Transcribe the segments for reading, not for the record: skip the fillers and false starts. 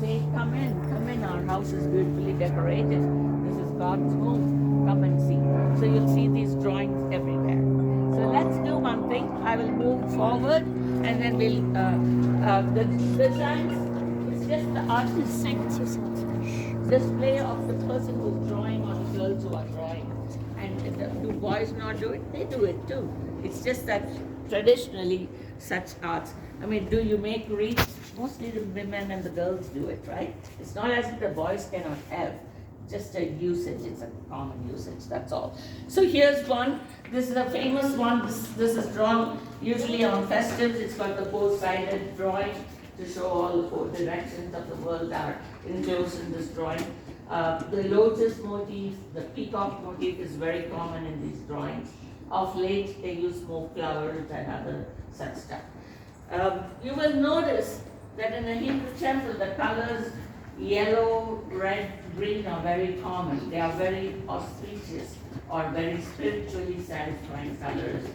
say, come in, our house is beautifully decorated. This is God's home. Come and see. So you'll see these drawings everywhere. So let's do one thing. I will move forward and then we'll, the designs, it's just the artistic display of the person who's drawing or the girls who are drawing. And do boys not do it? They do it too. It's just that traditionally such arts. I mean, do you make wreaths? Mostly the women and the girls do it, right? It's not as if the boys cannot help. Just a usage, it's a common usage, that's all. So here's one. This is a famous one. This is drawn usually on festives. It's got the four-sided drawing to show all the four directions of the world are enclosed in this drawing. The lotus motif, the peacock motif is very common in these drawings. Of late, they use more flowers and other such stuff. You will notice that in a Hindu temple, the colors yellow, red, green are very common. They are very auspicious or very spiritually satisfying colors.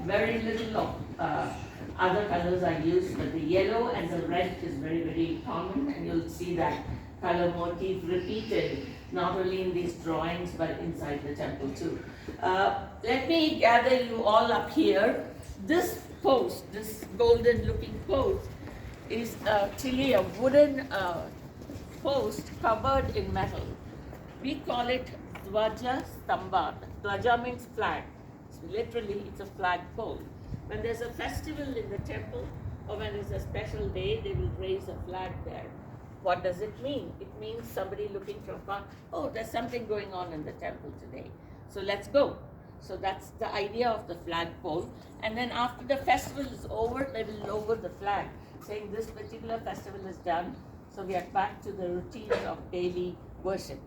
Very little of other colors are used, but the yellow and the red is very, very common, and you'll see that color motif repeated not only in these drawings but inside the temple too. Let me gather you all up here. This post, this golden looking post, is actually a wooden post covered in metal. We call it Dwaja Stamba. Dwaja means flag. So literally, it's a flag pole. When there's a festival in the temple or when there's a special day, they will raise a flag there. What does it mean? It means somebody looking from far, oh, there's something going on in the temple today. So let's go. So that's the idea of the flagpole. And then after the festival is over, they will lower the flag, saying this particular festival is done. So we are back to the routine of daily worship.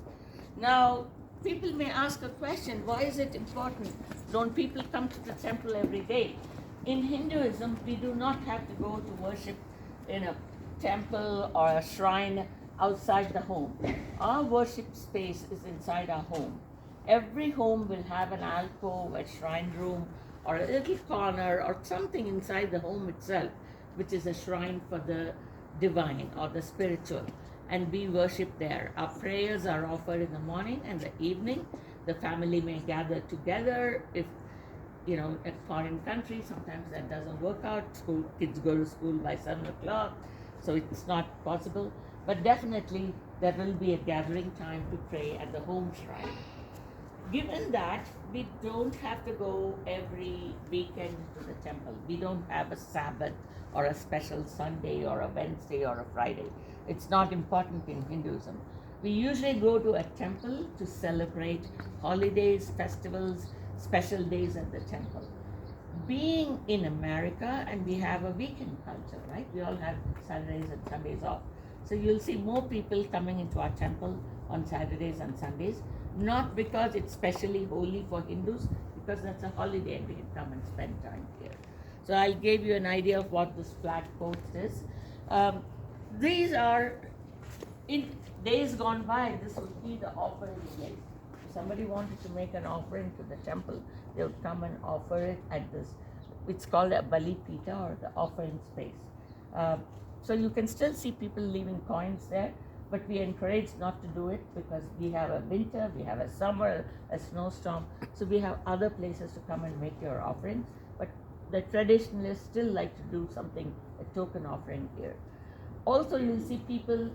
Now, people may ask a question, why is it important? Don't people come to the temple every day? In Hinduism, we do not have to go to worship in a temple or a shrine outside the home. Our worship space is inside our home. Every home will have an alcove, a shrine room, or a little corner or something inside the home itself, which is a shrine for the divine or the spiritual. And we worship there. Our prayers are offered in the morning and the evening. The family may gather together. If in foreign countries, sometimes that doesn't work out. Kids go to school by 7 o'clock, so it's not possible. But definitely there will be a gathering time to pray at the home shrine. Given that, we don't have to go every weekend to the temple. We don't have a Sabbath or a special Sunday or a Wednesday or a Friday. It's not important in Hinduism. We usually go to a temple to celebrate holidays, festivals, special days at the temple. Being in America, and we have a weekend culture, right? We all have Saturdays and Sundays off. So you'll see more people coming into our temple on Saturdays and Sundays, not because it's specially holy for Hindus, because that's a holiday and we can come and spend time here. So I gave you an idea of what this flag post is. These are, in days gone by, this would be the offering place. If somebody wanted to make an offering to the temple, they would come and offer it at this. It's called a Bali Pita, or the offering space. So you can still see people leaving coins there, but we encourage not to do it because we have a winter, we have a summer, a snowstorm, so we have other places to come and make your offerings. But the traditionalists still like to do something, a token offering here. Also, you'll see people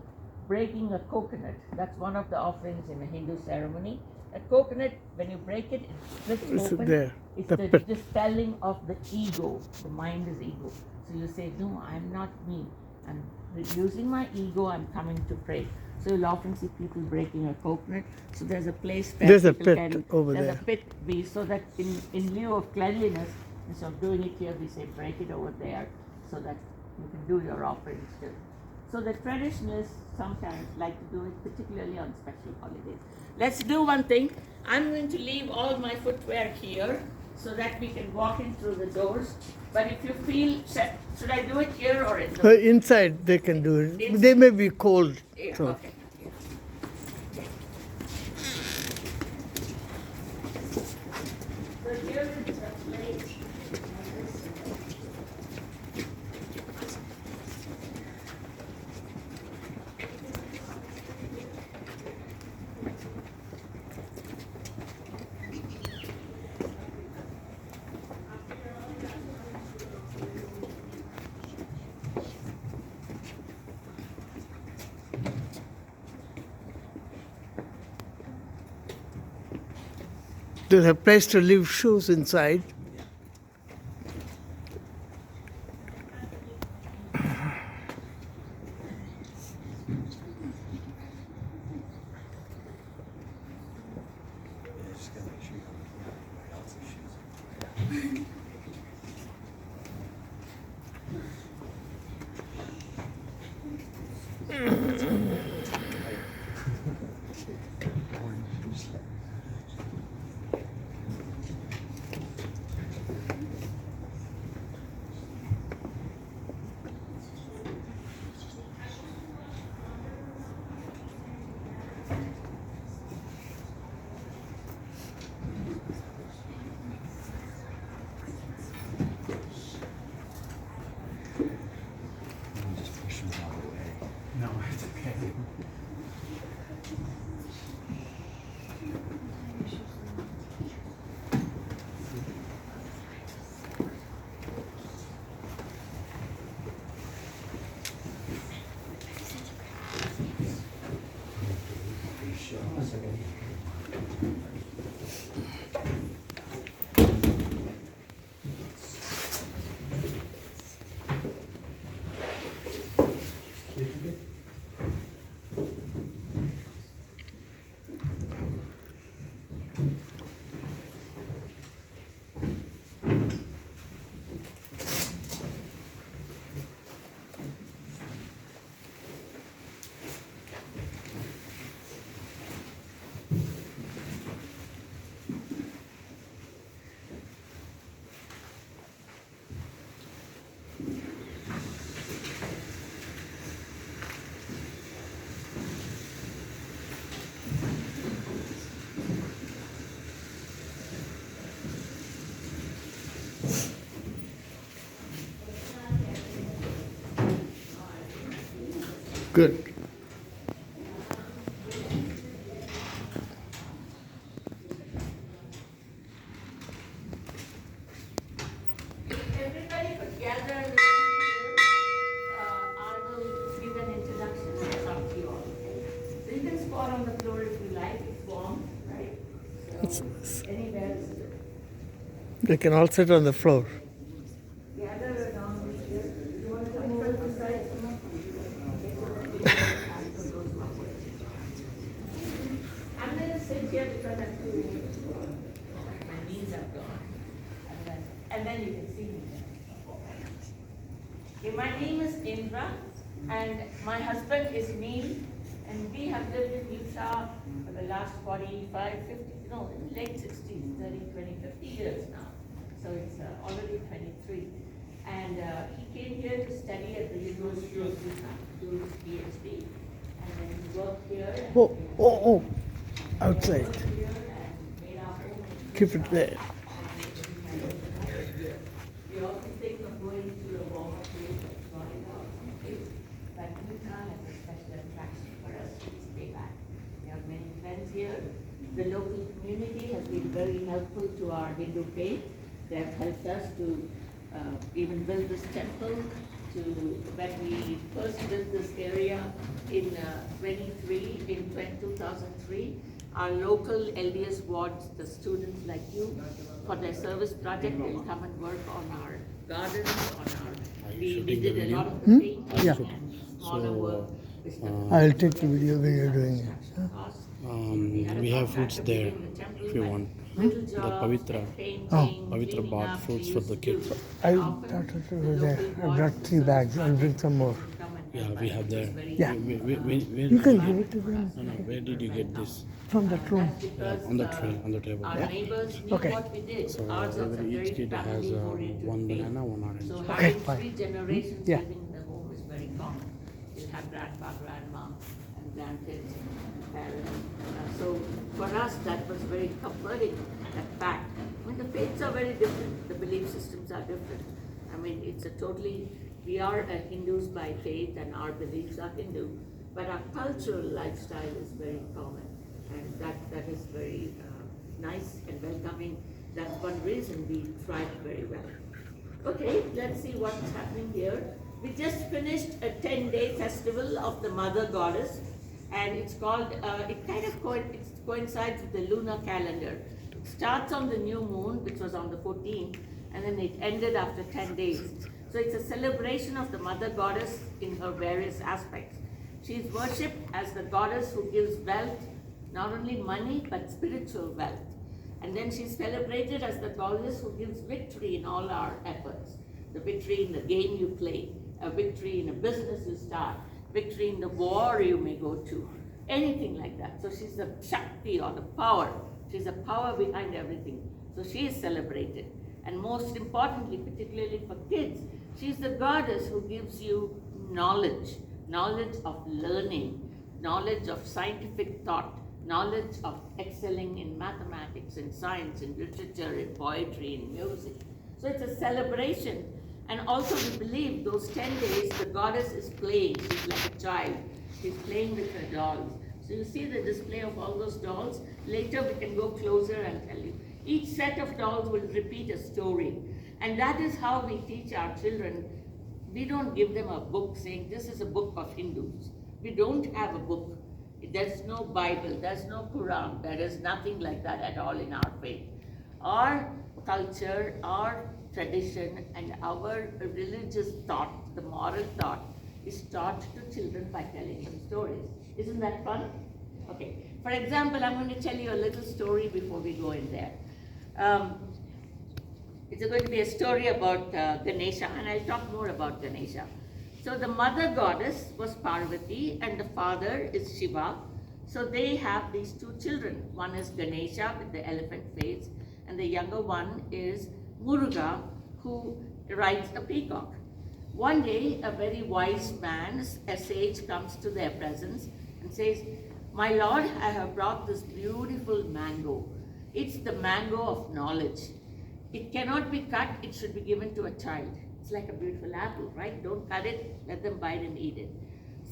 breaking a coconut. That's one of the offerings in a Hindu ceremony. A coconut, when you break it, it splits open. There. It's the dispelling of the ego. The mind is ego. So you say, no, I'm not me. I'm reducing my ego, I'm coming to pray. So you'll often see people breaking a coconut. So there's a place where there's a people pit over there's there. a pit so that in lieu of cleanliness, instead of doing it here, we say break it over there so that you can do your offerings too. So the traditionalists sometimes like to do it, particularly on special holidays. Let's do one thing. I'm going to leave all my footwear here so that we can walk in through the doors. But if you feel, should I do it here or in the Inside they can do it. Inside. They may be cold. Yeah, So. okay. Yeah. So here is the place. There's a place to leave shoes inside. Just gotta make sure you don't wear else's shoes. Just push them out of the way. No, it's okay. Good. Everybody could gather around here. I will give an introduction and it's up to you all. So you can squat on the floor if you like, it's warm, right? So anywhere is good. They can all sit on the floor. Gather around here. You want to come over to the side? I'm going to sit here because I'm too, my knees are gone. And then you can see me. Okay, my name is Indra and my husband is Neil and we have lived in Utah for the last 45, 50, no, late 60s, 30, 20, 50 years now. So it's already 23. And he came here to study at the University of Utah, do his PhD. And then he worked here. And Oh, outside. worked here and made our home. Keep it there. We often think of going to a warmer place like Florida or someplace, but Utah has a special attraction for us to stay back. We have many friends here. The local community has been very helpful to our Hindu faith. They have helped us to even build this temple. When we first built this area in 2003, our local LDS wards, the students like you, for their service project, will come and work on our gardens, on our, we did a lot of the painting Yeah. and smaller work. I'll take the video when you're doing it. Huh? We have fruits there if you want. The Pavitra, Pavitra bought fruits for the kids. I got it over there. I brought 3 bags. I'll bring some more. Yeah, we have there. Yeah. Where, You can give it to them no, where did you get this? from that room. On the tray, on the table. Our neighbors knew Okay. what we did. So Ours was a every very each kid has family-oriented one faith. banana, one orange. So Okay, having fine. 3 generations Yeah. living in the home is very common. You'll have grandpa, grandma, and grandkids, parents. So for us, that was very comforting, that fact. I mean, the faiths are very different. The belief systems are different. I mean, it's a totally, we are Hindus by faith and our beliefs are Hindu, but our cultural lifestyle is very common. And that is very nice and welcoming. That's one reason we thrive very well. Okay, let's see what's happening here. We just finished a 10-day festival of the Mother Goddess, and it's called, it kind of coincides with the lunar calendar. It starts on the new moon, which was on the 14th, and then it ended after 10 days. So it's a celebration of the Mother Goddess in her various aspects. She is worshipped as the goddess who gives wealth, not only money, but spiritual wealth. And then she's celebrated as the goddess who gives victory in all our efforts. The victory in the game you play, a victory in a business you start, victory in the war you may go to, anything like that. So she's the Shakti or the power. She's the power behind everything. So she is celebrated. And most importantly, particularly for kids, she's the goddess who gives you knowledge, knowledge of learning, knowledge of scientific thought, knowledge of excelling in mathematics, in science, in literature, in poetry, in music. So it's a celebration. And also we believe those 10 days the goddess is playing. She's like a child. She's playing with her dolls. So you see the display of all those dolls. Later we can go closer and tell you. Each set of dolls will repeat a story. And that is how we teach our children. We don't give them a book saying this is a book of Hindus. We don't have a book. There's no Bible, there's no Quran, there is nothing like that at all in our faith. Our culture, our tradition, and our religious thought, the moral thought, is taught to children by telling them stories. Isn't that fun? Okay. For example, I'm going to tell you a little story before we go in there. It's going to be a story about Ganesha, and I'll talk more about Ganesha. So the mother goddess was Parvati and the father is Shiva. So they have these two children. One is Ganesha with the elephant face, and the younger one is Muruga, who rides a peacock. One day, a very wise man, a sage, comes to their presence and says, "My lord, I have brought this beautiful mango. It's the mango of knowledge. It cannot be cut, it should be given to a child." It's like a beautiful apple, right? Don't cut it, let them bite and eat it.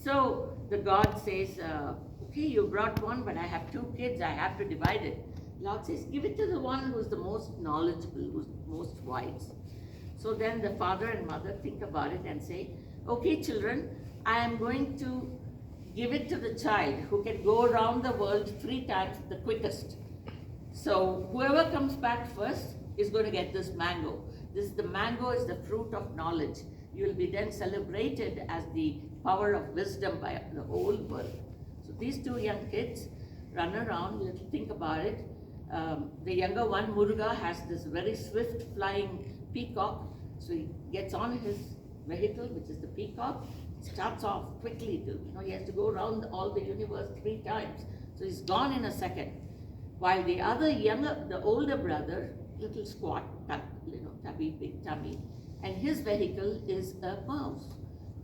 So the god says, okay, you brought one, but I have two kids, I have to divide it. Lord says, give it to the one who's the most knowledgeable, who's most wise. So then the father and mother think about it and say, okay, children, I am going to give it to the child who can go around the world 3 times the quickest. So whoever comes back first is going to get this mango. The mango is the fruit of knowledge. You will be then celebrated as the power of wisdom by the whole world. So these two young kids run around, let's think about it. The younger one, Muruga, has this very swift flying peacock. So he gets on his vehicle, which is the peacock, starts off quickly he has to go around all the universe 3 times. So he's gone in a second. While the older brother, little squat, big tummy, and his vehicle is a mouse.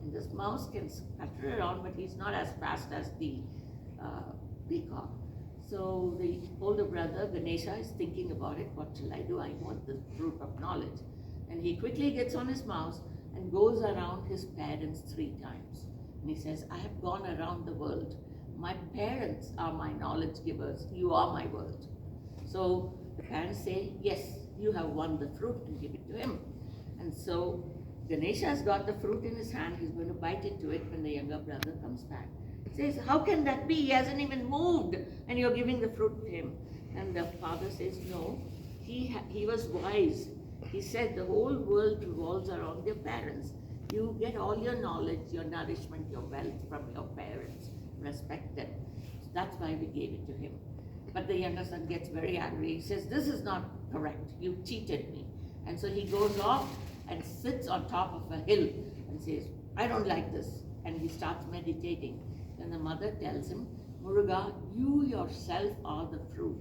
And this mouse can scatter around, but he's not as fast as the peacock. So the older brother, Ganesha, is thinking about it. What shall I do? I want the fruit of knowledge. And he quickly gets on his mouse and goes around his parents 3 times. And he says, I have gone around the world. My parents are my knowledge givers. You are my world. So the parents say, yes, you have won the fruit, and give it to him. And so Ganesha has got the fruit in his hand. He's going to bite into it when the younger brother comes back. He says, how can that be? He hasn't even moved, and you're giving the fruit to him. And the father says, no, he was wise. He said the whole world revolves around your parents. You get all your knowledge, your nourishment, your wealth from your parents. Respect them. So that's why we gave it to him. But the younger son gets very angry. He says, this is not correct. You cheated me. And so he goes off and sits on top of a hill and says, I don't like this. And he starts meditating. Then the mother tells him, Muruga, you yourself are the fruit.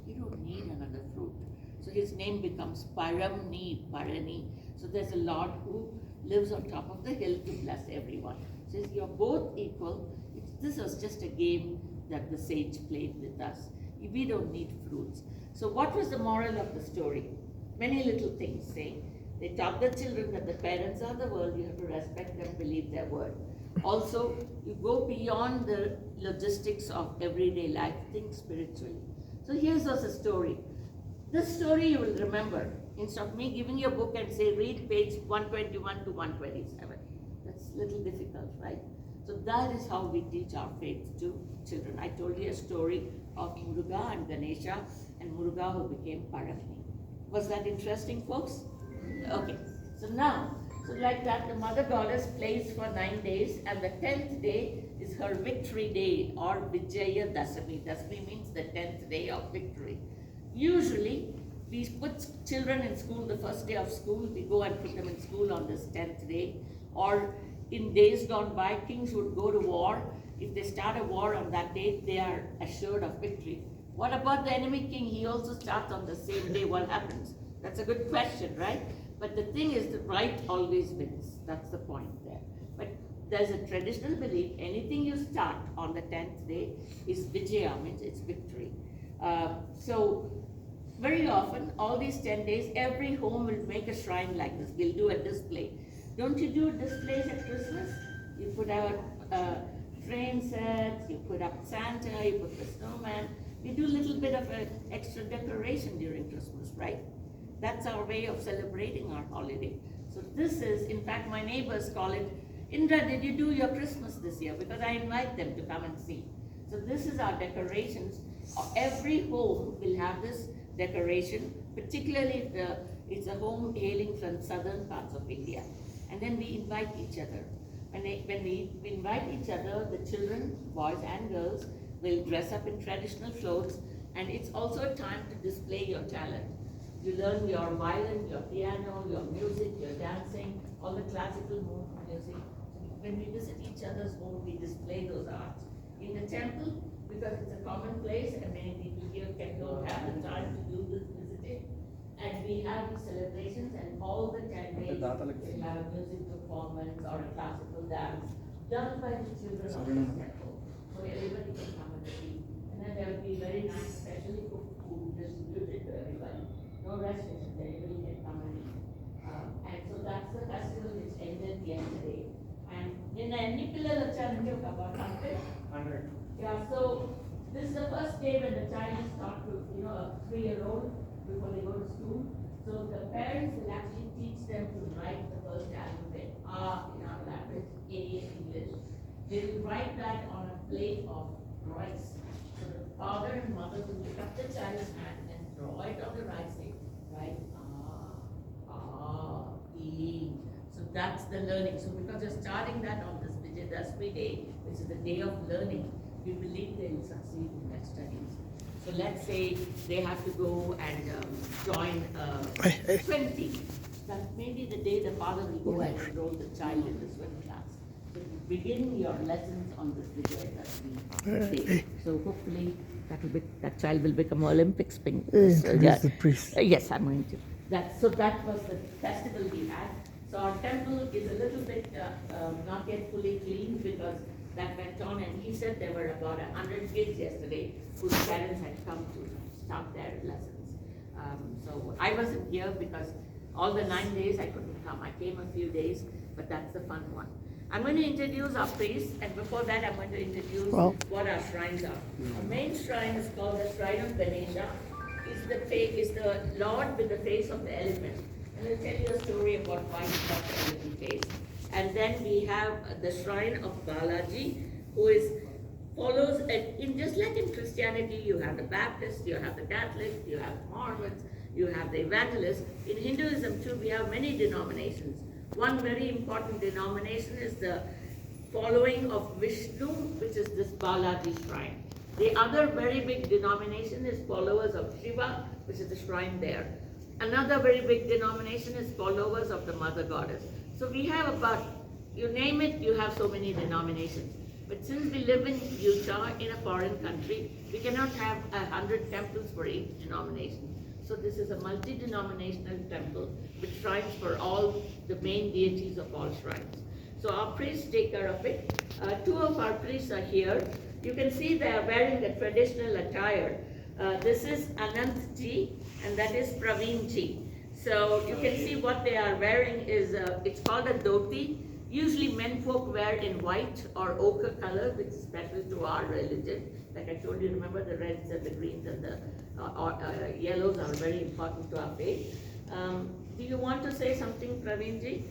You don't need another fruit. So his name becomes Parani. So there's a Lord who lives on top of the hill to bless everyone. Says, you're both equal. This was just a game that the sage played with us. We don't need fruits. So what was the moral of the story? Many little things saying. They taught the children that the parents are the world. You have to respect them, believe their word. Also, you go beyond the logistics of everyday life, think spiritually. So here's us a story. This story you will remember. Instead of me giving you a book and say, read page 121 to 127. That's little difficult, right? So that is how we teach our faith to children. I told you a story of Muruga and Ganesha, and Muruga who became Paravani. Was that interesting, folks? Okay, so now, so like that, the mother goddess plays for 9 days, and the 10th day is her victory day, or Vijaya Dasami. Dasami means the 10th day of victory. Usually, we put children in school the first day of school. We go and put them in school on this 10th day. Or in days gone by, kings would go to war. If they start a war on that day, they are assured of victory. What about the enemy king? He also starts on the same day. What happens? That's a good question, right? But the thing is, the right always wins. That's the point there. But there's a traditional belief, anything you start on the 10th day is Vijaya, means it's victory. So very often, all these 10 days, every home will make a shrine like this. We'll do a display. Don't you do displays at Christmas? You put out train sets, you put up Santa, you put the snowman. We do a little bit of an extra decoration during Christmas, right? That's our way of celebrating our holiday. So this is, in fact, my neighbors call it, Indra, did you do your Christmas this year? Because I invite them to come and see. So this is our decorations. Every home will have this decoration, particularly if it's a home hailing from southern parts of India. And then we invite each other. When we invite each other, the children, boys and girls, will dress up in traditional clothes, and it's also a time to display your talent. You learn your violin, your piano, your music, your dancing, all the classical music. When we visit each other's home, we display those arts. In the temple, because it's a common place and many people here don't have the time to do this visiting, and we have these celebrations, and all the 10 days we'll have a music performance or a classical dance done by the children of the temple. So everybody can come and see. And then there will be very nice, specially cooked food distributed to everybody. No restrictions, everybody can come and eat. And so that's the festival which ended yesterday. And in the Nikila Lachanakil about 100. Yeah, so this is the first day when the child is taught to, a 3-year-old before they go to school. So the parents will actually teach them to write the first alphabet, R in our language, A in English. They will write that on a plate of rice. So the father and mother will pick up the child's hand and draw it on the rice cake, right? E. So that's the learning. So because you're starting that on this Vijayadashmi day, which is the day of learning, we believe they will succeed in their studies. So let's say they have to go and join 20. That may be the day the father will go and enroll the child in the swim class. So begin your lessons on this Vijayadashmi day. So hopefully that child will become an Olympic spin. Introduce the priest. Yes, I'm going to. So that was the festival we had. So our temple is a little bit not yet fully cleaned because that went on, and he said there were about 100 kids yesterday whose parents had come to start their lessons. So I wasn't here because all the 9 days I couldn't come. I came a few days, but that's the fun one. I'm going to introduce our priests, and before that I'm going to introduce what our shrines are. Our main shrine is called the Shrine of Ganesha. Is the Lord with the face of the elephant. And I'll tell you a story about why he got the elephant face. And then we have the Shrine of Balaji, who follows, just like in Christianity, you have the Baptists, you have the Catholics, you have the Mormons, you have the Evangelists. In Hinduism too, we have many denominations. One very important denomination is the following of Vishnu, which is this Balaji shrine. The other very big denomination is followers of Shiva, which is the shrine there. Another very big denomination is followers of the Mother Goddess. So we have about, you name it, you have so many denominations. But since we live in Utah, in a foreign country, we cannot have 100 temples for each denomination. So this is a multi-denominational temple with shrines for all the main deities of all shrines. So our priests take care of it. 2 of our priests are here. You can see they are wearing the traditional attire. This is Anant Ji, and that is Praveen Ji. So you can see what they are wearing is, it's called a dhoti. Usually men folk wear in white or ochre color, which is special to our religion. Like I told you, remember the reds and the greens and the yellows are very important to our faith. Do you want to say something, Praveen Ji?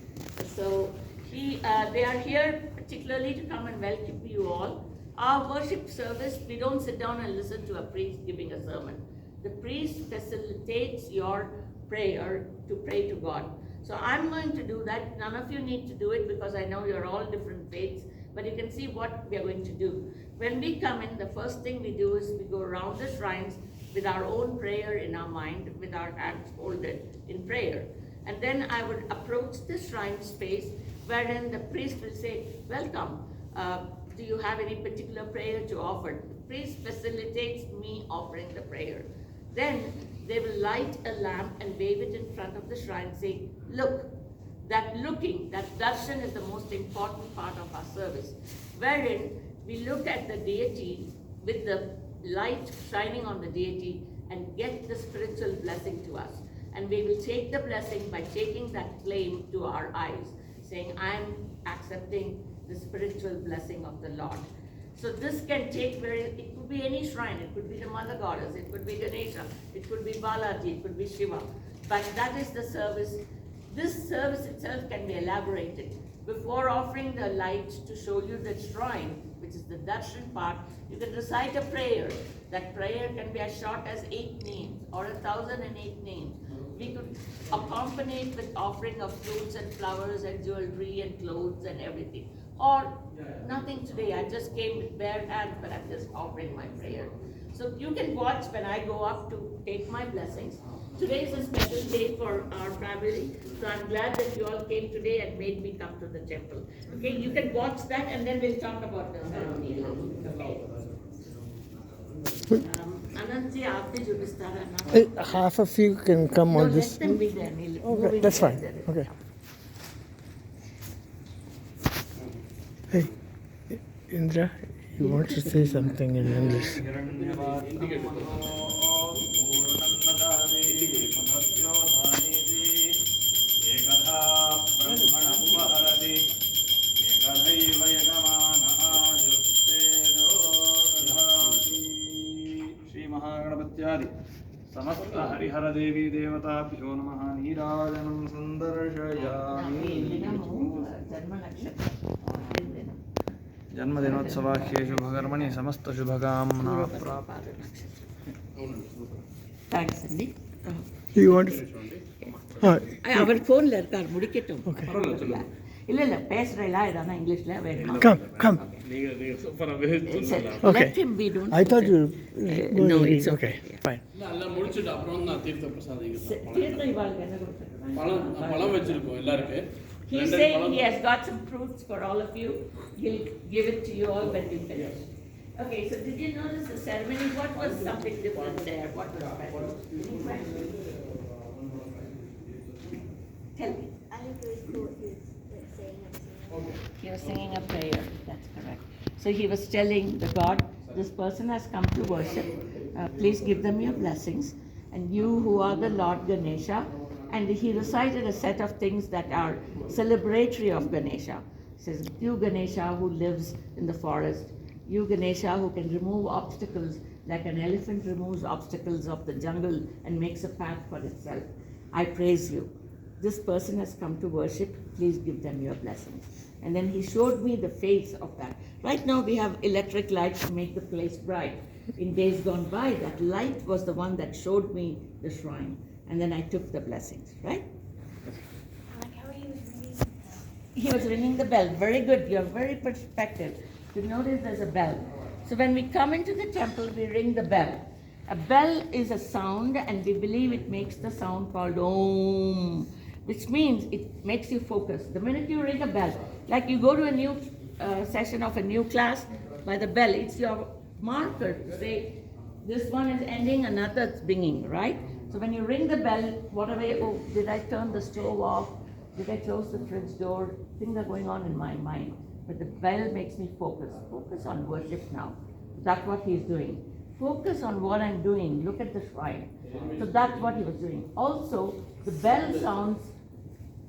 So They are here particularly to come and welcome you all. Our worship service, we don't sit down and listen to a priest giving a sermon. The priest facilitates your prayer to pray to God. So I'm going to do that. None of you need to do it because I know you're all different faiths, but you can see what we are going to do. When we come in, the first thing we do is we go around the shrines with our own prayer in our mind, with our hands folded in prayer. And then I would approach the shrine space wherein the priest will say, welcome. Do you have any particular prayer to offer? The priest facilitates me offering the prayer. Then they will light a lamp and wave it in front of the shrine, saying, look. That looking, that darshan is the most important part of our service, wherein we look at the deity with the light shining on the deity and get the spiritual blessing to us. And we will take the blessing by taking that flame to our eyes, saying, I'm accepting the spiritual blessing of the Lord. So this can take it could be any shrine, it could be the Mother Goddess, it could be Ganesha, it could be Balaji, it could be Shiva. But that is the service. This service itself can be elaborated. Before offering the light to show you the shrine, which is the darshan part, you can recite a prayer. That prayer can be as short as 8 names or 1,008 names. We could accompany it with offering of fruits and flowers and jewelry and clothes and everything. Or nothing today, I just came with bare hands, but I'm just offering my prayer. So you can watch when I go up to take my blessings. Today is a special day for our family, so I'm glad that you all came today and made me come to the temple. Okay, you can watch that and then we'll talk about the ceremony. Okay. Ananti, aapne jo bistara na. Half of you can come No, on this. let them be there. Neil. Okay, that's fine. Okay. Hey, Indra, you want to say something in English? समस्त हरिहर देवी देवताभ्यो नमः नीराजनं संदर्शयामि जन्मदिनोत्सवाख्ये शुभकर्मणि समस्त शुभकामना Thanks, Cindy. You want to? Our phone letter முடிக்கட்டும். இல்ல இல்ல பேசுறேல இதான இங்கிலீஷ்ல வேணுமா? Come. Okay. Let him be, don't. I thought you. No, it's okay. Fine. எல்லாம் முடிச்சிட்டு அப்புறம் தான் தீர்த்த பிரசாதிகள் தீர்த்த இவாளுக்கு என்ன கொடுத்துருக்காங்க? பழம் வச்சிருக்கோம் எல்லாருக்கும். He's saying he has got some fruits for all of you. He'll give it to you all when we finish. Okay, so did you notice the ceremony? What was something different there? What was special? Tell me. I think it was cool. He was singing a prayer. That's correct. So he was telling the God, this person has come to worship. Please give them your blessings. And you who are the Lord Ganesha. And he recited a set of things that are celebratory of Ganesha. He says, you Ganesha who lives in the forest. You Ganesha who can remove obstacles like an elephant removes obstacles of the jungle and makes a path for itself. I praise you. This person has come to worship. Please give them your blessings. And then he showed me the face of that. Right now we have electric lights to make the place bright. In days gone by, that light was the one that showed me the shrine. And then I took the blessings, right? I like how he was ringing the bell. He was ringing the bell. Very good. You're very perspective. You notice there's a bell. So when we come into the temple, we ring the bell. A bell is a sound, and we believe it makes the sound called Om, which means it makes you focus. The minute you ring a bell, like you go to a new session of a new class, by the bell, it's your marker to say, this one is ending, another's beginning, right? So when you ring the bell, whatever, oh, did I turn the stove off? Did I close the fridge door? Things are going on in my mind. But the bell makes me focus. Focus on worship now. That's what he's doing. Focus on what I'm doing. Look at the shrine. So that's what he was doing. Also, the bell sounds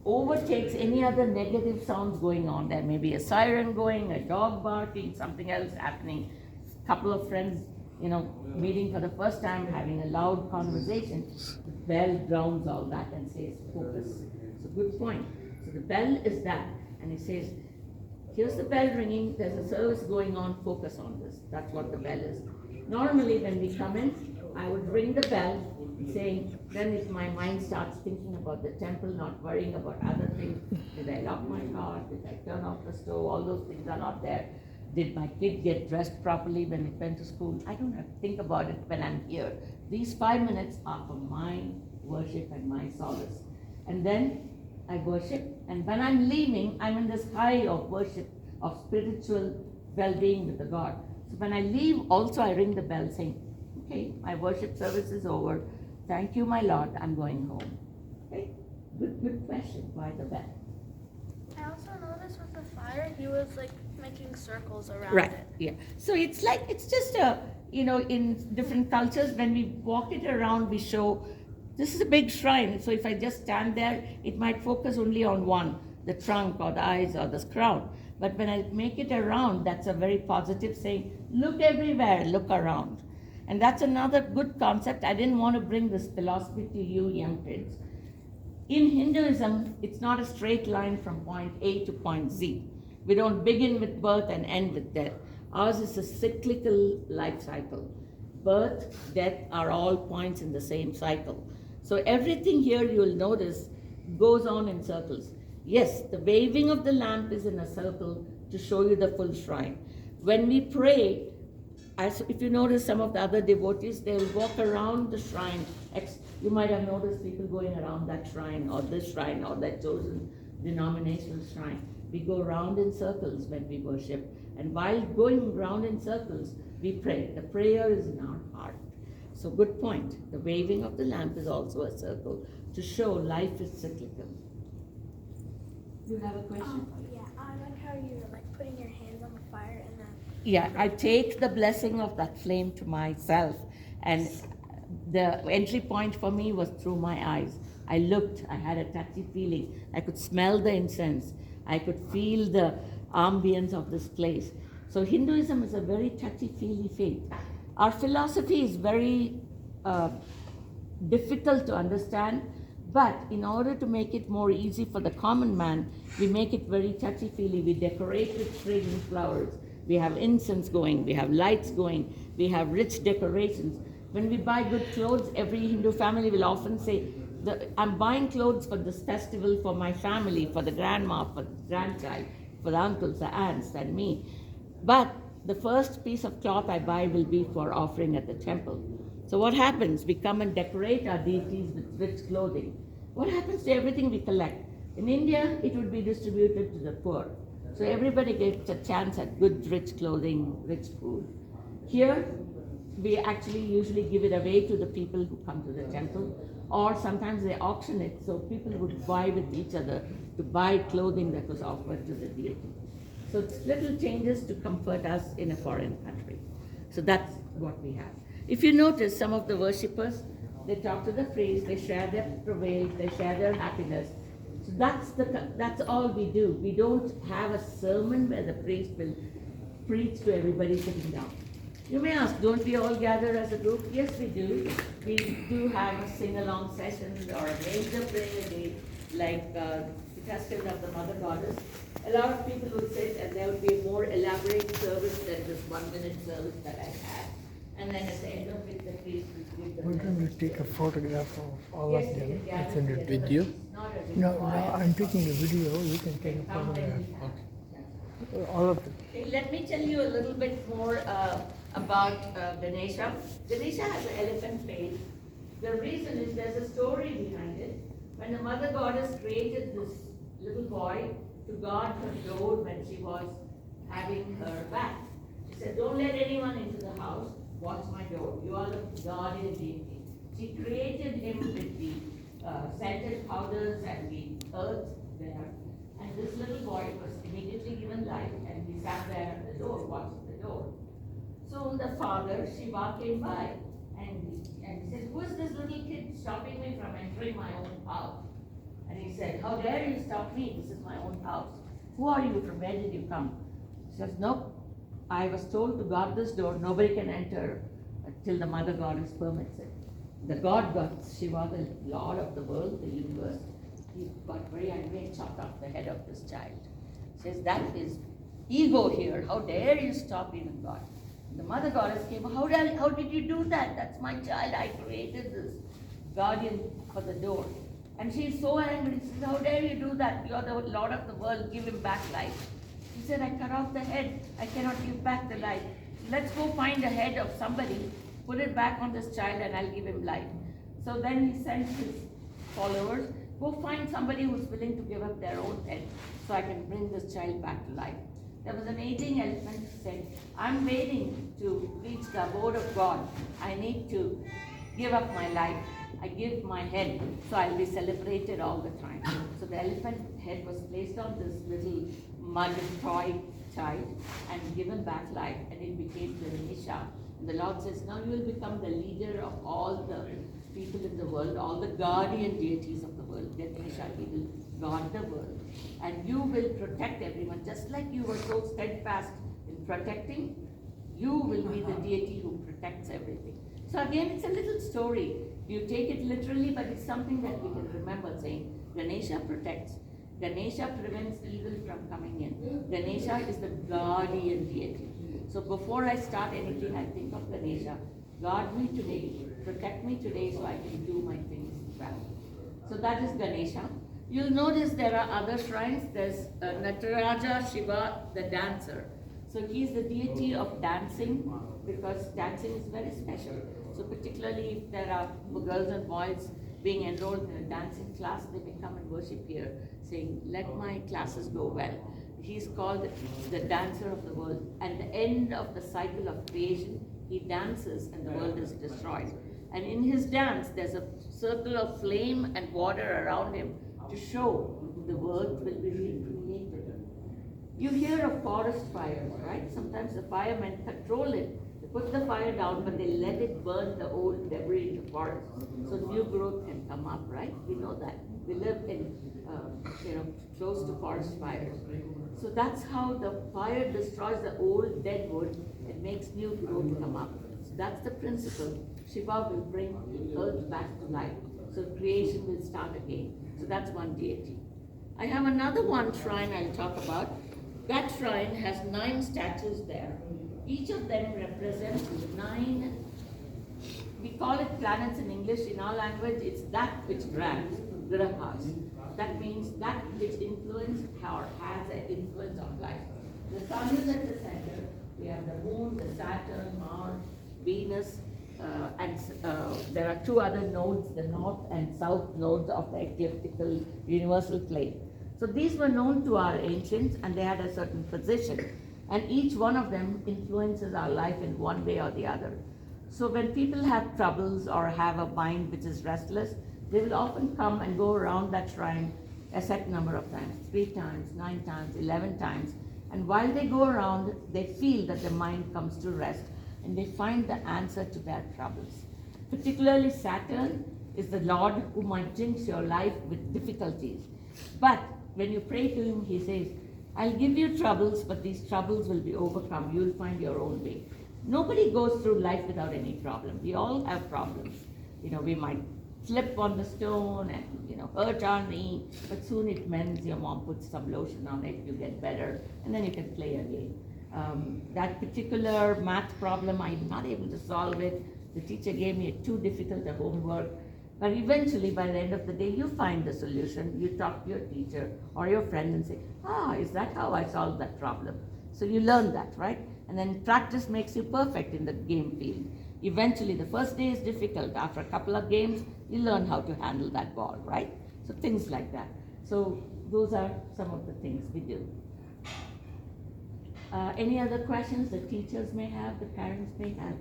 overtakes any other negative sounds going on. There may be a siren going, a dog barking, something else happening. Couple of friends, meeting for the first time, having a loud conversation. The bell drowns all that and says, focus. It's a good point. So the bell is that. and he says, here's the bell ringing, there's a service going on, focus on this. That's what the bell is. Normally when we come in, I would ring the bell saying, then if my mind starts thinking about the temple, not worrying about other things, did I lock my car, did I turn off the stove, all those things are not there. Did my kid get dressed properly when it went to school? I don't have to think about it when I'm here. These 5 minutes are for my worship and my solace. And then I worship, and when I'm leaving, I'm in this high of worship, of spiritual well-being with the God. So when I leave, also I ring the bell saying, okay, my worship service is over. Thank you, my Lord, I'm going home. Okay, good question, why the bell? I also noticed with the fire, he was like making circles around Right, it. yeah. So it's like, it's just a, in different cultures, when we walk it around, we show, this is a big shrine. So if I just stand there, it might focus only on one, the trunk or the eyes or the crown. But when I make it around, that's a very positive saying, look everywhere, look around. And that's another good concept. I didn't want to bring this philosophy to you young kids. In Hinduism, it's not a straight line from point A to point Z. We don't begin with birth and end with death. Ours is a cyclical life cycle. Birth, death are all points in the same cycle. So everything here you will notice goes on in circles. Yes, the waving of the lamp is in a circle to show you the full shrine. When we pray, if you notice some of the other devotees, they will walk around the shrine. You might have noticed people going around that shrine or this shrine or that chosen denominational shrine. We go round in circles when we worship. And while going round in circles, we pray. The prayer is in our heart. So good point. The waving of the lamp is also a circle to show life is cyclical. You have a question? Yeah, I like how you're like putting your hands on the fire and then. Yeah, I take the blessing of that flame to myself, and the entry point for me was through my eyes. I looked, I had a touchy feeling. I could smell the incense. I could feel the ambience of this place. So Hinduism is a very touchy-feely faith. Our philosophy is very difficult to understand, but in order to make it more easy for the common man, we make it very touchy-feely. We decorate with fragrant flowers. We have incense going, we have lights going, we have rich decorations. When we buy good clothes, every Hindu family will often say, I'm buying clothes for this festival for my family, for the grandma, for the grandchild, for the uncles, the aunts, and me. But the first piece of cloth I buy will be for offering at the temple. So what happens? We come and decorate our deities with rich clothing. What happens to everything we collect? In India, it would be distributed to the poor. So everybody gets a chance at good, rich clothing, rich food. Here, we actually usually give it away to the people who come to the temple, or sometimes they auction it, so people would buy with each other to buy clothing that was offered to the deity. So it's little changes to comfort us in a foreign country. So that's what we have. If you notice, some of the worshippers, they talk to the priest, they share their travails, they share their happiness. So that's all we do. We don't have a sermon where the priest will preach to everybody sitting down. You may ask, don't we all gather as a group? Yes, we do. We do have a sing-along sessions or a major prayer day, like the Festival of the Mother Goddess. A lot of people would sit, and there would be a more elaborate service than this 1-minute service that I had. And then at the end of it, the priest would give the We're going to take a photograph of all of Yes, them we and send it to With you? Not a No, required. I'm taking a video. You can take a Come when photograph. we have. All of them. Okay, let me tell you a little bit more about Ganesha. Ganesha has an elephant face. The reason is there's a story behind it. When the mother goddess created this little boy to guard her door when she was having her bath, she said, don't let anyone into the house, watch my door. You are the guardian deity. She created him with the scented powders and the earth there. And this little boy was immediately given life, and he sat there at the door, watching the door. Soon the father, Shiva, came by, and he said, who is this little kid stopping me from entering my own house? And he said, how dare you stop me? This is my own house. Who are you? From where did you come? She says, no, I was told to guard this door. Nobody can enter till the mother goddess permits it. The god Shiva, the lord of the world, the universe, he got very angry and chopped off the head of this child. Says, that is ego here. How dare you stop even God? The mother goddess came, how did you do that? That's my child. I created this guardian for the door. And she's so angry. She says, how dare you do that? You're the Lord of the world. Give him back life. He said, I cut off the head. I cannot give back the life. Let's go find a head of somebody, put it back on this child, and I'll give him life. So then he sent his followers, go find somebody who's willing to give up their own head so I can bring this child back to life. There was an aging elephant who said, I'm waiting to reach the abode of God. I need to give up my life. I give my head, so I'll be celebrated all the time. So the elephant head was placed on this little mud toy child and given back life, and it became Ganesha. And the Lord says, now you will become the leader of all the people in the world, all the guardian deities of the world. Ganesha, he will guard the world. And you will protect everyone, just like you were so steadfast in protecting, you will be the deity who protects everything. So again, it's a little story. You take it literally, but it's something that we can remember saying, Ganesha protects. Ganesha prevents evil from coming in. Ganesha is the guardian deity. So before I start anything, I think of Ganesha. Guard me today, protect me today so I can do my things well. So that is Ganesha. You'll notice there are other shrines. There's Nataraja Shiva, the dancer. So he's the deity of dancing because dancing is very special. So particularly if there are girls and boys being enrolled in a dancing class, they may come and worship here, saying, let my classes go well. He's called the dancer of the world. At the end of the cycle of creation, he dances and the world is destroyed. And in his dance, there's a circle of flame and water around him to show the world will be recreated. You hear of forest fires, right? Sometimes the firemen control it. They put the fire down, but they let it burn the old debris in the forest, so new growth can come up, right? We know that. We live in, close to forest fires. So that's how the fire destroys the old dead wood and makes new growth come up. So that's the principle. Shiva will bring the earth back to life. So creation will start again. So that's one deity. I have another one shrine I'll talk about. That shrine has 9 statues there. Each of them represents 9, we call it planets in English. In our language, it's that which drives, grahas. That means that which influence or has an influence on life. The sun is at the center. We have the moon, the Saturn, Mars, Venus, and there are 2 other nodes, the north and south nodes of the ecliptical universal plane. So these were known to our ancients and they had a certain position. And each one of them influences our life in one way or the other. So when people have troubles or have a mind which is restless, they will often come and go around that shrine a set number of times, 3 times, 9 times, 11 times. And while they go around, they feel that the mind comes to rest and they find the answer to their troubles. Particularly Saturn is the Lord who might jinx your life with difficulties. But when you pray to him, he says, I'll give you troubles, but these troubles will be overcome. You'll find your own way. Nobody goes through life without any problem. We all have problems. We might slip on the stone and, hurt our knee, but soon it mends. Your mom puts some lotion on it, you get better, and then you can play again. That particular math problem, I'm not able to solve it. The teacher gave me too difficult a homework. But eventually, by the end of the day, you find the solution. You talk to your teacher or your friend and say, is that how I solved that problem? So you learn that, right? And then practice makes you perfect in the game field. Eventually, the first day is difficult. After a couple of games, you learn how to handle that ball, right? So things like that. So those are some of the things we do. Any other questions the teachers may have, the parents may have?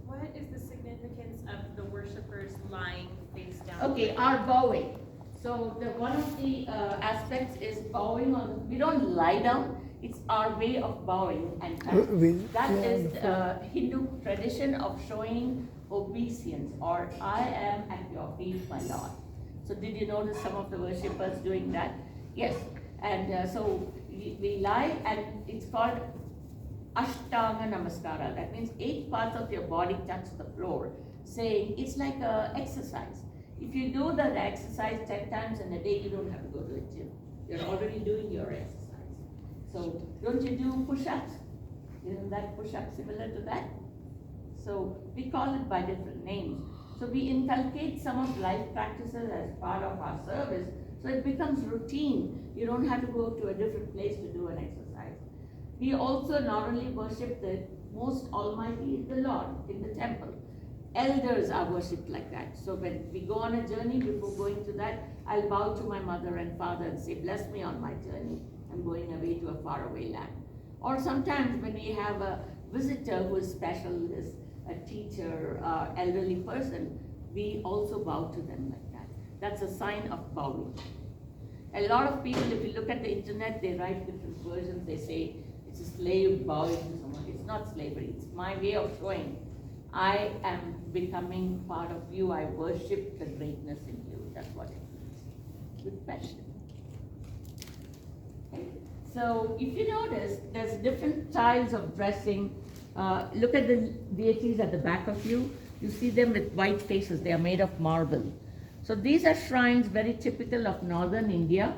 What is the significance of the worshippers lying face down? Okay, our bowing. So one of the aspects is bowing on. We don't lie down. It's our way of bowing, and that is Hindu tradition of showing obeisance, or I am at your feet, my Lord. So did you notice some of the worshippers doing that? Yes. And so we lie, and it's called Ashtanga Namaskara. That means 8 parts of your body touch the floor, saying it's like an exercise. If you do the exercise 10 times in a day, you don't have to go to the gym. You're already doing your exercise. So don't you do push-ups? Isn't that push-up similar to that? So we call it by different names. So we inculcate some of life practices as part of our service, so it becomes routine. You don't have to go to a different place to do an exercise. We also not only worship the most almighty, the Lord, in the temple. Elders are worshipped like that. So when we go on a journey, before going to that, I'll bow to my mother and father and say, bless me on my journey. I'm going away to a faraway land. Or sometimes when we have a visitor who is special, is a teacher, elderly person, we also bow to them like that. That's a sign of bowing. A lot of people, if you look at the internet, they write different versions. They say it's a slave bowing to someone. It's not slavery. It's my way of showing I am becoming part of you. I worship the greatness in you. That's what it means. Good question. Okay. So if you notice, there's different styles of dressing. Look at the deities at the back of you. You see them with white faces. They are made of marble. So these are shrines very typical of northern India.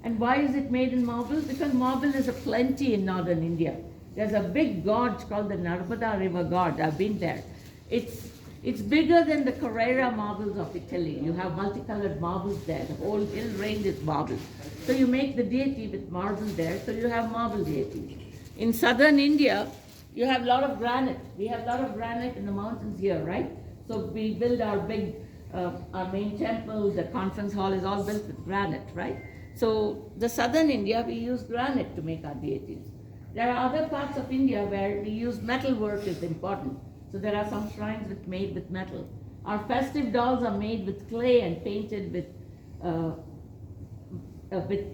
And why is it made in marble? Because marble is a plenty in northern India. There's a big gorge called the Narmada River Gorge. I've been there. It's bigger than the Carrara marbles of Italy. You have multicolored marbles there. The whole hill range is marble. So you make the deity with marble there, so you have marble deities. In southern India, you have a lot of granite. We have a lot of granite in the mountains here, right? So we build our our main temple, the conference hall is all built with granite, right? So the southern India, we use granite to make our deities. There are other parts of India where we use metal work is important. So there are some shrines made with metal. Our festive dolls are made with clay and painted with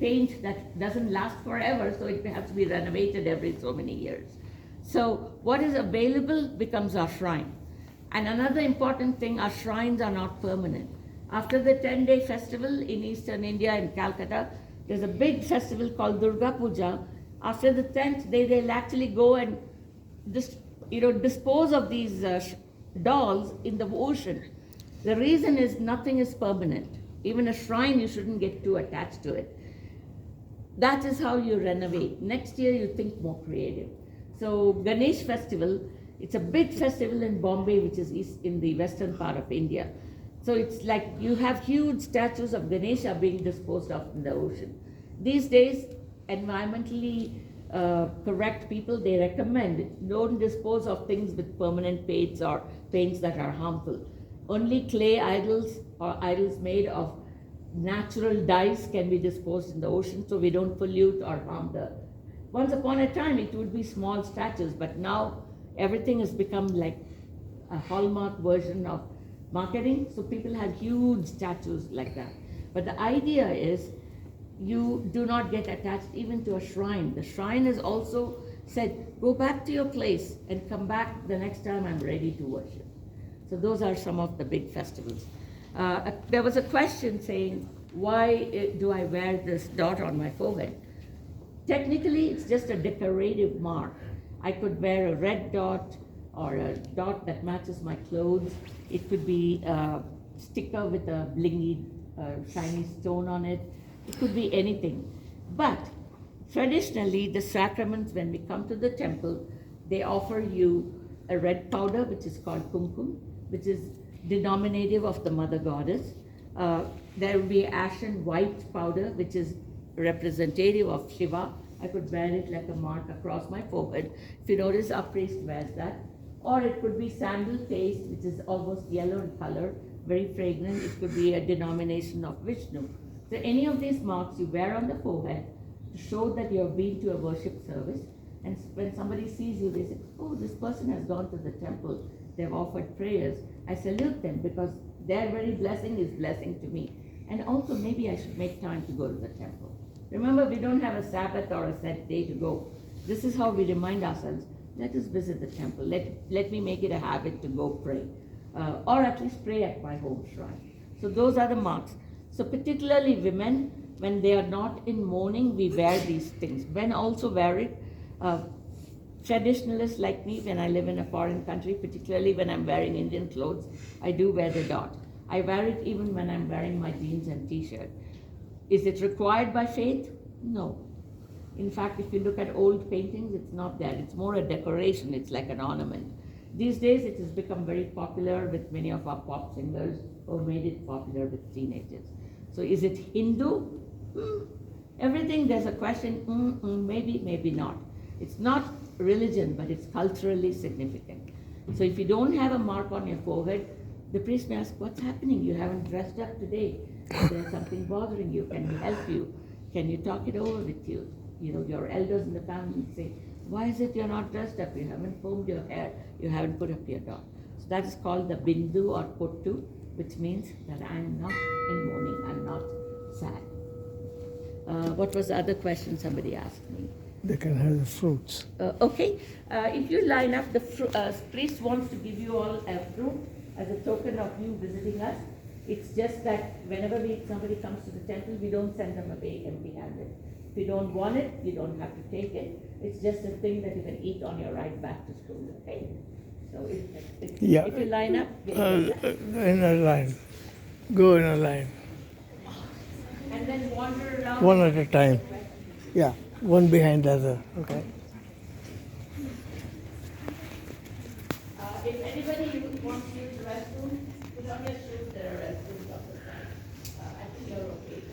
paint that doesn't last forever, so it has to be renovated every so many years. So what is available becomes our shrine. And another important thing, our shrines are not permanent. After the 10-day festival in eastern India, in Calcutta, there's a big festival called Durga Puja. After the 10th day, they'll actually go and dispose of these dolls in the ocean. The reason is nothing is permanent. Even a shrine, you shouldn't get too attached to it. That is how you renovate. Next year, you think more creative. So Ganesha festival, it's a big festival in Bombay, which is in the western part of India. So it's like you have huge statues of Ganesha being disposed of in the ocean. These days, environmentally correct people, they recommend don't dispose of things with permanent paints or paints that are harmful. Only clay idols or idols made of natural dyes can be disposed in the ocean, so we don't pollute or harm the. Once upon a time, it would be small statues, but now everything has become like a hallmark version of marketing, so people have huge statues like that. But the idea is you do not get attached even to a shrine. The shrine is also said, go back to your place and come back the next time I'm ready to worship. So those are some of the big festivals. There was a question saying, why do I wear this dot on my forehead? Technically, it's just a decorative mark. I could wear a red dot or a dot that matches my clothes. It could be a sticker with a blingy, shiny stone on it. It could be anything. But traditionally, the sacraments, when we come to the temple, they offer you a red powder, which is called kumkum, which is denominative of the mother goddess. There will be ashen white powder, which is representative of Shiva. I could wear it like a mark across my forehead. If you notice, our priest wears that. Or it could be sandal paste, which is almost yellow in color, very fragrant. It could be a denomination of Vishnu. So any of these marks you wear on the forehead to show that you have been to a worship service. And when somebody sees you, they say, oh, this person has gone to the temple. They've offered prayers. I salute them because their very blessing is blessing to me. And also maybe I should make time to go to the temple. Remember, we don't have a Sabbath or a set day to go. This is how we remind ourselves, let us visit the temple. Let me make it a habit to go pray. Or at least pray at my home shrine. So those are the marks. So particularly women, when they are not in mourning, we wear these things. Men also wear it. Traditionalists like me, when I live in a foreign country, particularly when I'm wearing Indian clothes, I do wear the dot. I wear it even when I'm wearing my jeans and t-shirt. Is it required by faith? No. In fact, if you look at old paintings, it's not that. It's more a decoration. It's like an ornament. These days, it has become very popular with many of our pop singers who made it popular with teenagers. So is it Hindu? Everything, there's a question, maybe, maybe not. It's not religion, but it's culturally significant. So if you don't have a mark on your forehead, the priest may ask, what's happening? You haven't dressed up today. There's something bothering you. Can we help you? Can you talk it over with you? You know, your elders in the family say, why is it you're not dressed up? You haven't combed your hair. You haven't put up your dog. So that is called the bindu or pottu, which means that I'm not in mourning. I'm not sad. What was the other question somebody asked me? They can have the fruits. Okay, if you line up, the priest wants to give you all a fruit as a token of you visiting us. It's just that whenever somebody comes to the temple, we don't send them away empty-handed. If you don't want it, you don't have to take it. It's just a thing that you can eat on your ride back to school, okay? So if you line up, in a line. Go in a line. and then wander around. One at a time. Yeah, one behind the other. Okay. If anybody wants to use the restroom, put on your shoes. There are restrooms on the side. I think you're okay.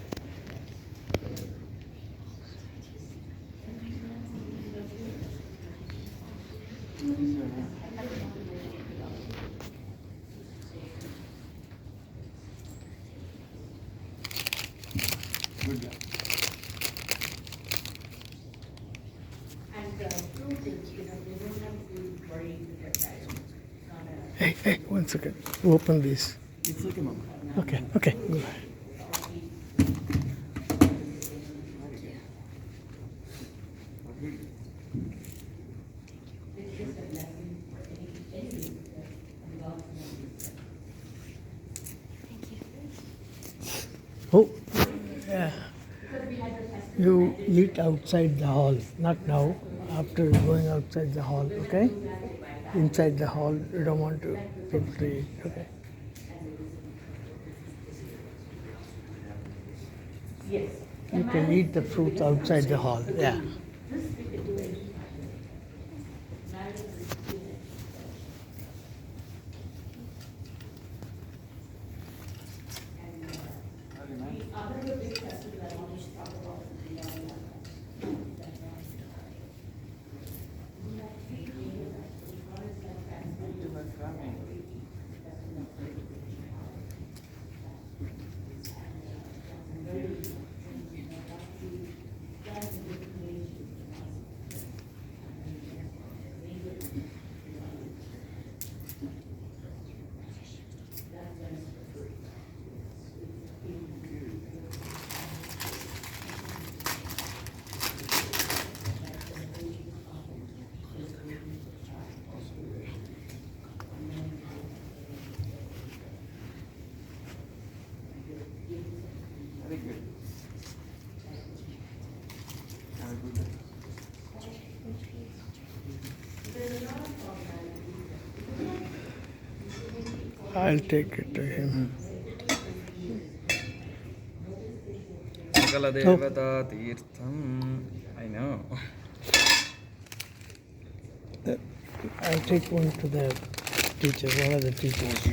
And fruit is, you don't have to worry with your child. Hey, 1 second. Open this. It's like a mom. Okay, go ahead. Oh, yeah. You eat outside the hall, not now, after going outside the hall, okay? Inside the hall, you don't want to people to eat, okay? Yes. You can eat the fruits outside the hall, yeah. Very good. Have a good day. I'll take it to him. Sakaladevata Tirtham. I know. I'll take one to the teacher, one of the teachers.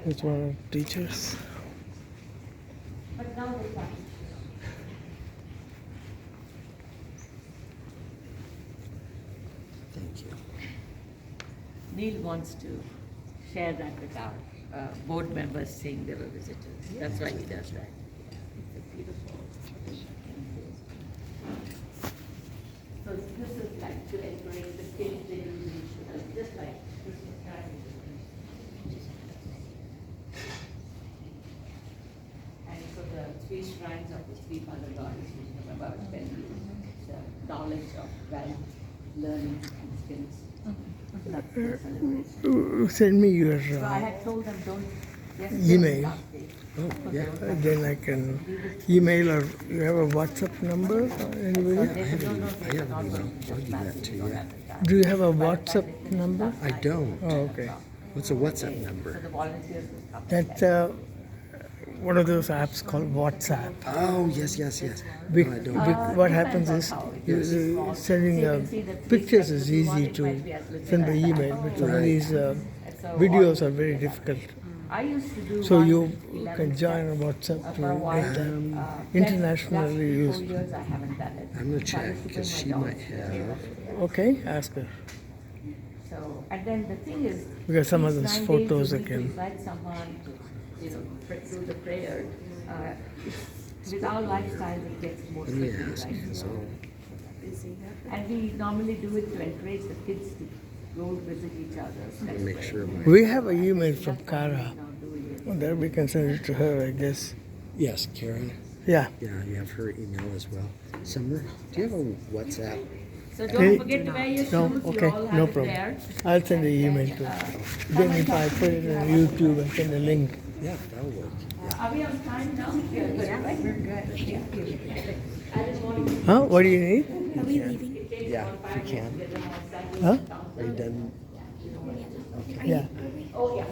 It's one of the teachers. But now they come. Thank you. Neil wants to share that with our board members saying they were visitors. That's why he does that. It's a beautiful. So this is like to encourage the kids they do just like Christmas time. And so the three shrines of the three mother goddess, which is about the knowledge of wealth, learning, and skills. That's the celebration. Send me your So I had told them don't email. Oh, yeah. Then I can email, or you have a WhatsApp number or anybody? I have an email. I'll give that to you. Do you have a WhatsApp number? I don't. Oh, okay. What's a WhatsApp number? So the volunteers will come. That's one of those apps called WhatsApp. Oh, yes. Big, No, I don't. what happens is sending pictures is easy to send by email, but some of these videos are very difficult. I used to do So one you 11 can join a steps, WhatsApp for a to while. get them Last internationally 4 used. years I haven't done it. I'm gonna So I check used to because bring she my might dogs. have. Okay, ask her. So, and then the thing is, Because some of these those 9 photos days you I need to can. invite someone to, do the prayer. With our lifestyle, it gets more Let me tricky, ask. right? So, And we normally do it to encourage the kids to go visit each other. I'm gonna make sure my. We have an email from Kara. There we can send it to her, I guess. Yes, Karen. Yeah. Yeah, you have her email as well. Summer, do you have a WhatsApp? So Hey, don't forget to wear your No, shoes. okay, You all have no it problem. there. I'll send the email to her. Then if I put it on YouTube and send a link. Yeah, that'll work. Are we on time now? Yeah, right? We're good. Huh? What do you need? Are we leaving? Yeah, if you can. Huh? Are you done? Yeah. Oh, yeah.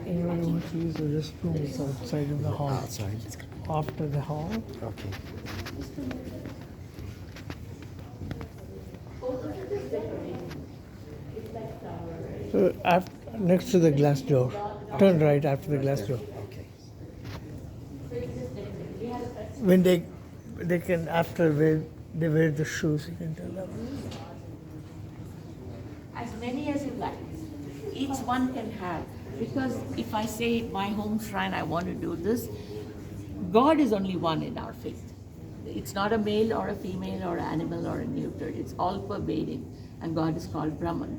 Anyone who wants to use the restroom is outside of the hall. Outside. After the hall. Okay. Next to the glass door. Turn right after the glass door. Okay. When they can after they wear the shoes, you can tell them. As many as you like. Each one can have. Because if I say my home shrine, I want to do this, God is only one in our faith. It's not a male or a female or an animal or a neuter. It's all pervading. And God is called Brahman.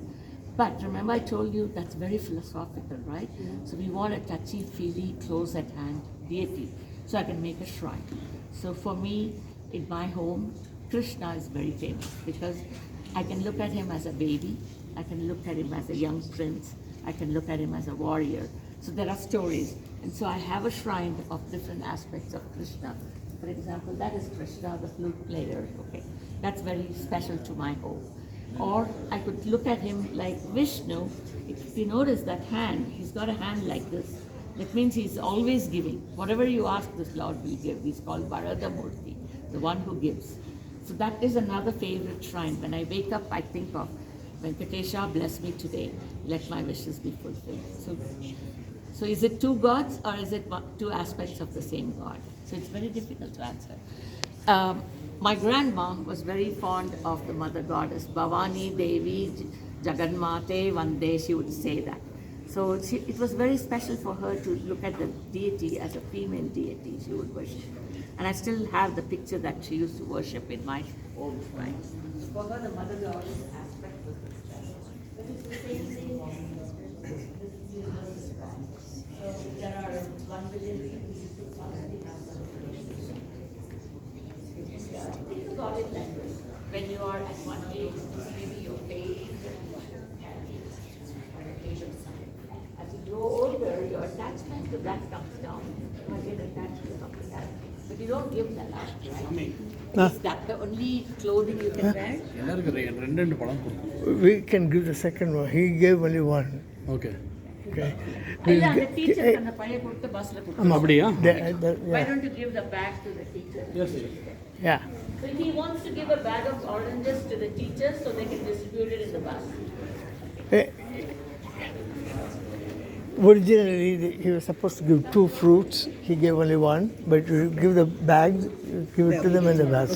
But remember I told you that's very philosophical, right? So we want a touchy-feely, close-at-hand deity. So I can make a shrine. So for me, in my home, Krishna is very famous because I can look at him as a baby. I can look at him as a young prince. I can look at him as a warrior. So there are stories. And so I have a shrine of different aspects of Krishna. For example, that is Krishna, the flute player. Okay, that's very special to my home. Or I could look at him like Vishnu. If you notice that hand, he's got a hand like this. That means he's always giving. Whatever you ask, this Lord will give. He's called Varada Murti, the one who gives. So that is another favorite shrine. When I wake up, I think of Venkatesha, bless me today. Let my wishes be fulfilled. So is it two gods or is it two aspects of the same God? So it's very difficult to answer. My grandma was very fond of the mother goddess, Bhavani Devi Jaganmate Vande, she would say that. So it was very special for her to look at the deity as a female deity she would worship. And I still have the picture that she used to worship in my old shrine. For her, the mother goddess aspect was the special. But it's the same thing. So there are 1 billion people who already have some think about it like this. When you are at one age, maybe your faith as you grow older, your attachment to that comes down. You might get attached to something else. But you don't give that up, right? Is that the only clothing you can wear? We can give the second one. He gave only one. Okay. Okay. இல்ல அந்த teacher அந்த பழைய கொடுத்த பஸ்ல கொடுத்து அப்படியா? Why don't you give the bag to the teacher? Yes. Yeah. So he wants to give a bag of oranges to the teachers so they can distribute it in the bus. Originally, he was supposed to give 2 fruits. He gave only one, but you give the bags, you give it to them in the bus.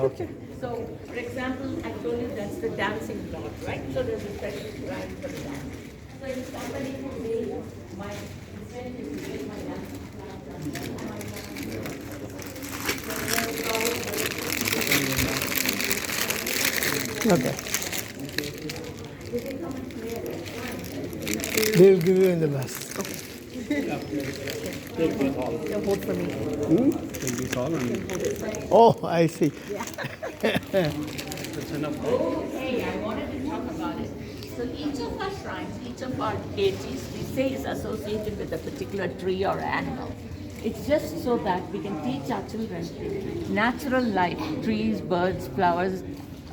Okay. So, for example, I told you that's the dancing god, right? So there's a special shrine for the dance. So if somebody who made my friend is to get my dancing class Okay. They will give you in the bus. Oh, I see. Okay, I wanted to talk about it. So each of our shrines, each of our deities, we say is associated with a particular tree or animal. It's just so that we can teach our children natural life. Trees, birds, flowers,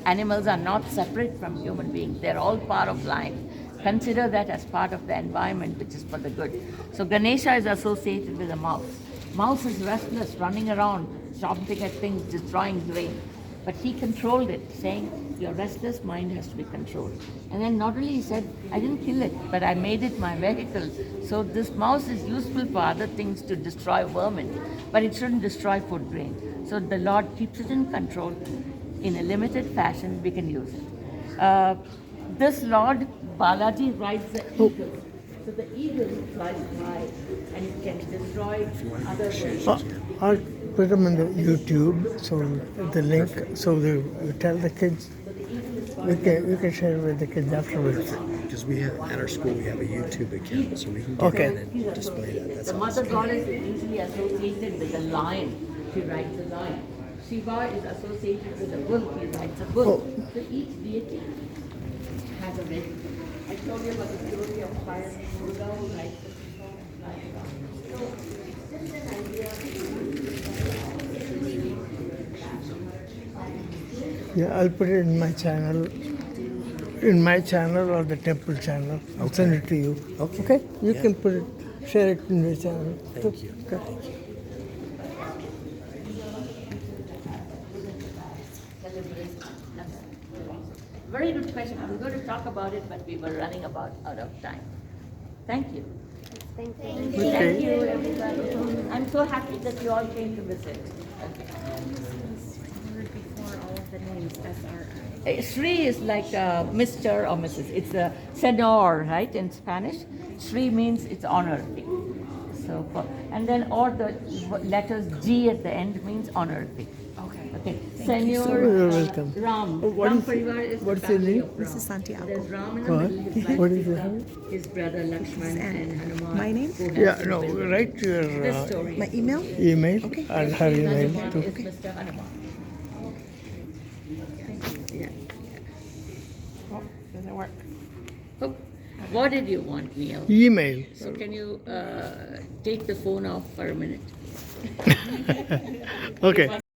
animals are not separate from human beings. They're all part of life. Consider that as part of the environment, which is for the good. So Ganesha is associated with a mouse. Mouse is restless, running around, chomping at things, destroying grain. But he controlled it, saying, your restless mind has to be controlled. And then not only he said, I didn't kill it, but I made it my vehicle. So this mouse is useful for other things to destroy vermin, but it shouldn't destroy food grain. So the Lord keeps it in control. In a limited fashion, we can use it. This Lord Balaji rides the eagle. So the eagle flies high and it can destroy other vermin. I'll put them on the YouTube, so the link, so they tell the kids. We can share with the kids afterwards. Because we have at our school we have a YouTube account, so we can get Okay. in and display that. That's The mother goddess is usually associated with the lion. She rides a lion. Shiva is associated with the bull. He rides a bull. So each deity has a vehicle. I told you about the story of fire Durga who rides the Shiva and flies around. So just an idea. Yeah, I'll put it in my channel. In my channel or the temple channel. I'll send it to you. Okay. You Yeah. can put it, share it in your channel. Thank you. Okay. Thank you. Very good question. I was going to talk about it, but we were running out of time. Thank you. Thank you. Okay. Thank you, everybody. I'm so happy that you all came to visit. Okay. Before all of the names, SRI. Sri is like Mr. or Mrs. It's a senor, right, in Spanish. Sri means it's honorary. So, and then or the letters G at the end means honorary. Okay. Senor You're welcome. Ram. What Ram is- Parivar is the what's your family name? of Ram. This is Santiago. There's Ram in the What? middle, his wife What is your Sita, name? his brother Lakshman and Hanuman. My name? who has Yeah, been no, built. write your This story. My email? email Okay. and her email Hanuman too. is Mr. Hanuman. Yeah. Oh, doesn't work. Oh, what did you want, Neil? Email. So can you take the phone off for a minute? Okay.